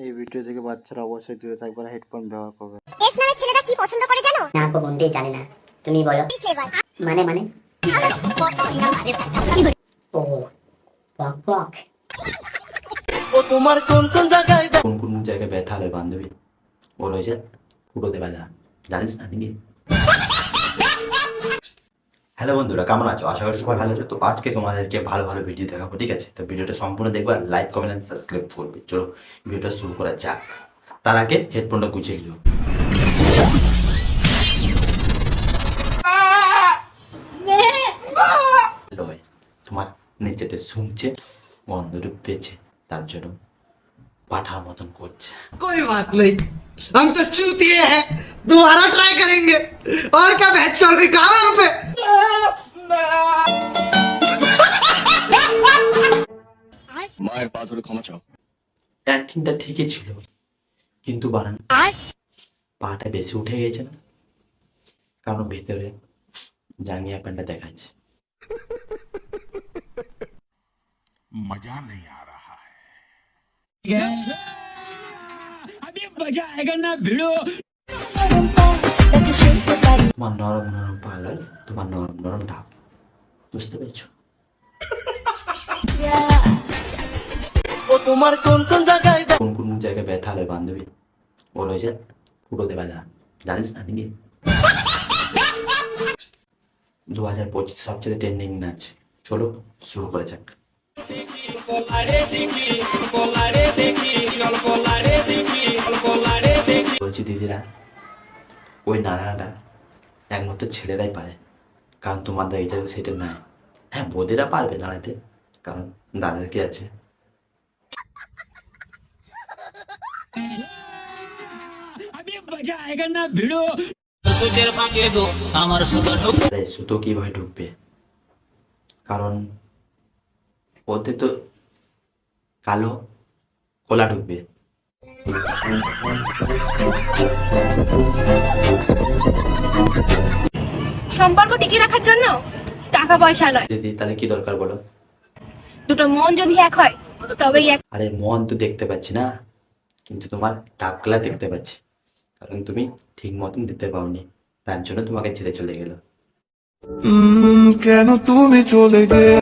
এই ভিডিও থেকে বাচ্চারা অবশ্যই দূরে থাকবে আর হেডফোন ব্যবহার করবে। এস নামের ছেলেটা কি পছন্দ করে জানো? না গো বন্ধু জানি না, তুমি বলো। মানে মানে ও বক বক। কোন কোন জায়গায় ব্যথা হলে বান্ধবী ওর হয়েছে ফুটোতে ব্যথা, জানিস না নাকি? হ্যালো বন্ধুরা, কেমন আছো? আশা করি সবাই ভালো আছো। তো আজকে তোমাদেরকে ভালো ভালো ভিডিও দেখাবো, ঠিক আছে? তো ভিডিওটা সম্পূর্ণ দেখবে আর লাইক কমেন্ট এন্ড সাবস্ক্রাইব করবে। চলো ভিডিওটা শুরু করা যাক। তার আগে হেডফোনটা গুছিয়ে নিও। লয় তোমার নিচেতে শুনছে, গন্ধ পেয়েছে, তার জন্য পাঠার মতন করছে। कोई बात नहीं, हम तो चूतिए हैं, दोबारा ट्राई करेंगे। और क्या बहस चल रही काम हम पे। মায়ের পা ধরে ক্ষমা চাও। অ্যাক্টিংটা ঠিকই ছিল, কিন্তু বানানো পাটা বেশি উঠে গেছে না, কারণ ভেতরে জাঙ্গিয়া প্যান্টটা দেখাচ্ছে। মজা নেই আ রাহা হ্যায়। তোমার নরম নরম পার্লার, তোমার নরম নরম ঢাপ, বুঝতে পেরেছো? কোন কোন জায়গায় ব্যথা হলে বান্ধবী ওর হয়েছে ফুটোতে ব্যথা, জানিস না নাকি? 2025 সবচেয়ে ট্রেন্ডিং নাচ। চলো শুরু করে যাক। বলছি দিদিরা, ওই নাড়াটা একমাত্র ছেলেরাই পারে, কারণ তোমাদের এই জায়গায় সেটা নাই। হ্যাঁ, বোদেরা পারবে নাড়াতে, কারণ দাদার কি আছে। আরে সুতো কিভাবে ঢুকবে, কারণ ওতে তো কালো কোলা ঢুকবে। সম্পর্ক টিকিয়ে রাখার জন্য টাকা পয়সা নয়, দিদি তাহলে কি দরকার বলো? দুটো মন যদি এক হয় তবেই এক। আরে মন তো দেখতে পাচ্ছি না, কিন্তু তোমার টাকলা দেখতে পাচ্ছি, কারণ তুমি ঠিক মতন দিতে পাওনি, তার জন্য তোমাকে ছেড়ে চলে গেল। কেন তুমি চলে গেলে?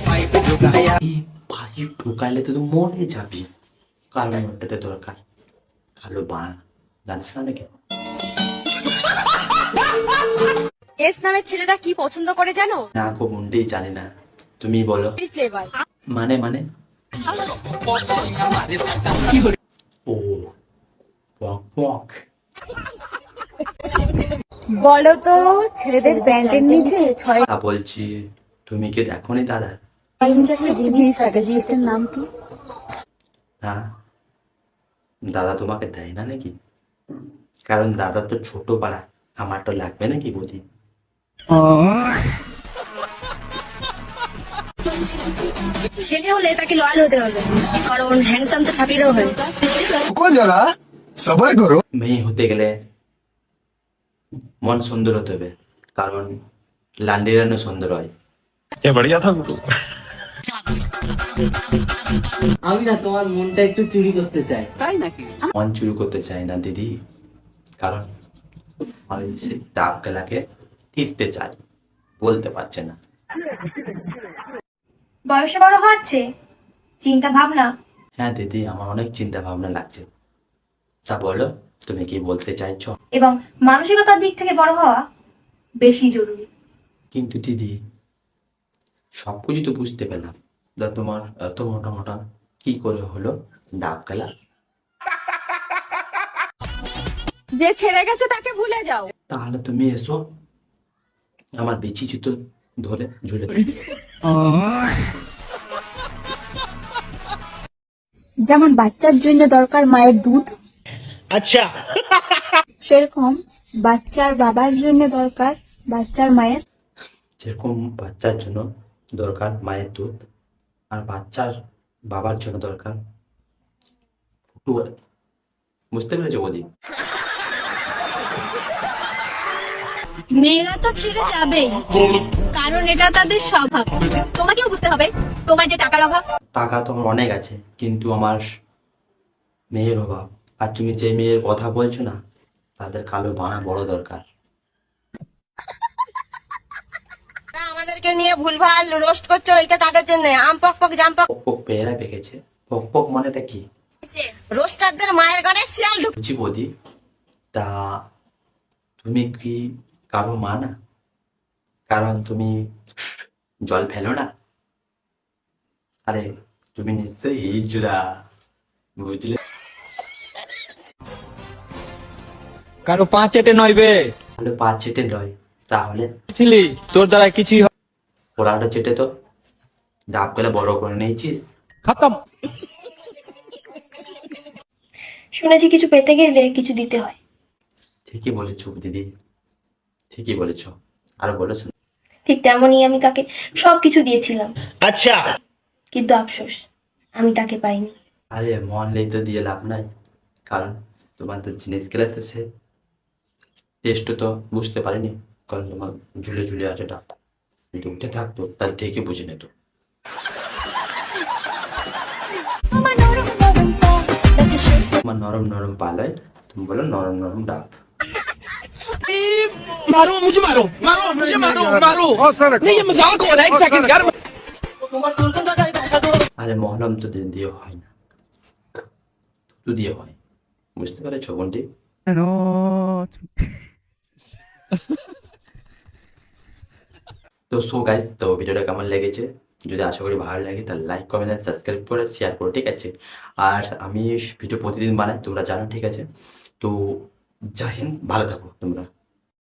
পাইপ ঢুকাইলে তো তুই মরে যাবি, কারণ ওটাতে দরকার কালো বান, জানিস না নাকি? এস নামের ছেলেটা কি পছন্দ করে জানো? না গো বন্ধু জানি না, তুমি বলো। ফ্লেভার। মানে মানে ও বক বক। বলো তো ছেলেদের প্যান্টের নিচে 6 বলছি, তুমি কি দেখোনি দাদা? ইঞ্চি জিনিস থাকে, জিনিসটার নাম কি? হ্যাঁ, দাদা তোমাকে দেয় না নাকি? কারণ দাদা তো ছোট পাড়া, আমার তো লাগবে নাকি বুঝি? ছেলে হলে তাকে লয়াল হতে হবে, কারণ হ্যান্ডসাম তো ছাপিরাও হয়। रुको जरा, सबर करो। মেয়ে হতে গেলে মন সুন্দর হতে হবে, কারণ লান্ডিরানো সুন্দর হয়। আমি না তোমার মনটা একটু চুরি করতে চাই। মন চুরি করতে চাই না দিদি, কারণ আমি সে ডাব গেলাকে টিপতে চাই, বলতে পারছে না। বয়সে বড় হচ্ছে, চিন্তা ভাবনা হ্যাঁ দিদি, আমার অনেক চিন্তা ভাবনা লাগছে। তা বলো, তুমি কি বলতে চাইছো? এবং মানসিকতার দিক থেকে বড় হওয়া বেশি জরুরি। কিন্তু দিদি সবকিছু তো বুঝতে পেলাম, তা তোমার এত মোটা মোটা কি করে হলো ডাব গেলা? যে ছেড়ে গেছে তাকে ভুলে যাও। তাহলে তুমি এসো, আমার বিচি জুতো ধরে ঝুলে দাও। যেমন বাচ্চার জন্য দরকার মায়ের দুধ, अच्छा সেরকম বাচ্চার বাবার জন্য দরকার বাচ্চার মায়ের। যেরকম বাচ্চার জন্য দরকার মায়ের দুধ, আর বাচ্চার বাবার জন্য দরকার ফুটু। বুঝতে পেরেছো বৌদি? মেয়েরা তো ছেড়ে যাবে, কারণ এটা তাদের স্বভাব। তোমাকেও বুঝতে হবে তোমার যে টাকার অভাব। টাকা তো আমার অনেক আছে, কিন্তু আমার মেয়ের অভাব। আর তুমি যে মেয়ের কথা বলছো না, তাদের কালো বানা বড় দরকার। আমাদেরকে নিয়ে ভুলভাল রোস্ট করছো, এটা তাদের জন্য আম পক পক জাম পক। পক পক পেয়ারা পেকেছে। পক পক মানেটা কি? রোস্টারদের মায়ের ঘরে শিয়াল ঢুক। বুঝি বৌদি, তা তুমি কি কারো মা না? কারণ তুমি জল ফেলো না। আরে তুমি নিশ্চয়ই ইজড়া, বুঝলে? কারো 5 এটে নইবে তাহলে 5 চেটে নয়, তাহলে ছিলি তোর দ্বারা কিছুই পোলাটা চেটে তো ডাব গেলে বড় করে নিয়েছিস। শুনেছি কিছু পেতে গেলে কিছু দিতে হয়। ঠিকই বলেছো দিদি, ঠিকই বলেছো। আরো বলেছো। ঠিক তেমনই আমি তাকে সবকিছু দিয়েছিলাম, আচ্ছা, কিন্তু আফসোস আমি তাকে পাইনি। আরে মন নেই তো দিয়ে লাভ নাই, কারণ তোমার তো জিনিস গেলে তো সে টেস্ট তো বুঝতে পারিনি, কারণ তোমার ঝুলে ঝুলে আছে ডাব। যদি উঠে থাকতো তাহলে ঠিকই বুঝে নিত। তোমার নরম নরম পালয়, তুমি বলো নরম নরম ডাব। मारो मुझे, मारो मारो मुझे, मारो मारो नहीं, ये मजाक हो रहा है, 1 सेकंड यार। আরে মহলম তো দিয়ে হয় না, তো দিয়ে হয়, বুঝতে পেরেছো বোনটি? তো সো গাইস, তো ভিডিওটা কেমন লেগেছে? যদি আশা করি ভালো লাগে তাহলে লাইক কমেন্ট সাবস্ক্রাইব করে শেয়ার করো, ঠিক আছে? আর আমি ভিডিও প্রতিদিন বানাই, তোমরা জানো, ঠিক আছে? তো জয় হিন্দ, ভালো থাকো তোমরা।